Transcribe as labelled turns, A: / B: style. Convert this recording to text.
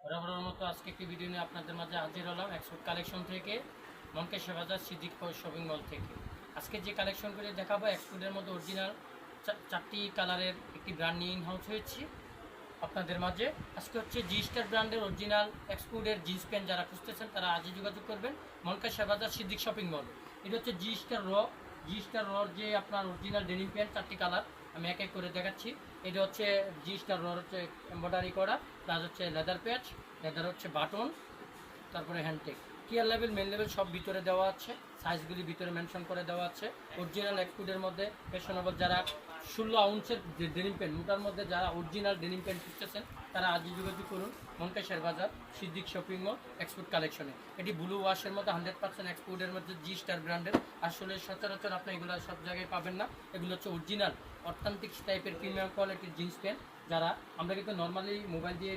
A: বরাবরের মতো আজকে একটি ভিডিও নিয়ে আপনাদের মাঝে হাজির হলাম এক্সপোর্ট কালেকশন থেকে, মনকেশ্বর বাজার সিদ্দিক শপিং মল থেকে। আজকে যে কালেকশনগুলি দেখাবো এক্সপোর্টের মধ্যে অরিজিনাল চারটি কালারের একটি ব্র্যান্ড নিয়ে ইন হাউস হয়েছি আপনাদের মাঝে। আজকে হচ্ছে জি স্টার ব্র্যান্ডের অরিজিনাল এক্সপোর্টের জিন্স প্যান্ট যারা খুঁজতেছেন তারা আজই যোগাযোগ করবেন মনকেশ্বর বাজার সিদ্দিক শপিং মল। এটা হচ্ছে জি স্টার রর যে আপনার অরিজিনাল ডেনিম প্যান্ট চারটি কালার আমি এক এক করে দেখাচ্ছি। এটা হচ্ছে জি স্টার রর হচ্ছে এমব্রয়ডারি করা, প্লাস হচ্ছে লেদার প্যাচ, লেদার হচ্ছে বাটন, তারপরে হ্যান্ডটেক, টিয়ার লেভেল মেন লেভেল সব ভিতরে দেওয়া আছে, সাইজগুলি ভিতরে মেনশন করে দেওয়া আছে। অরিজিনাল এক্সপোর্টের মধ্যে ফ্যাশনেবল যারা 16 আউন্সের যে ডেনিম প্যান্ট মোটার মধ্যে যারা অরিজিনাল ডেনিম প্যান্ট খুঁজতেছেন তারা আজই যোগাযোগ করুন মনকেশ্বর বাজার সিদ্দিক শপিং মল এক্সপোর্ট কালেকশনে। এটি ব্লু ওয়াশের মধ্যে 100% এক্সপোর্টের মধ্যে জি স্টার ব্র্যান্ডের। আসলে সচরাচর আপনি এগুলো সব জায়গায় পাবেন না। এগুলো হচ্ছে অরিজিনাল অথেন্টিক টাইপের প্রিমিয়াম কোয়ালিটির জিন্স প্যান্ট, যারা আমরা কিন্তু নর্মালি মোবাইল দিয়ে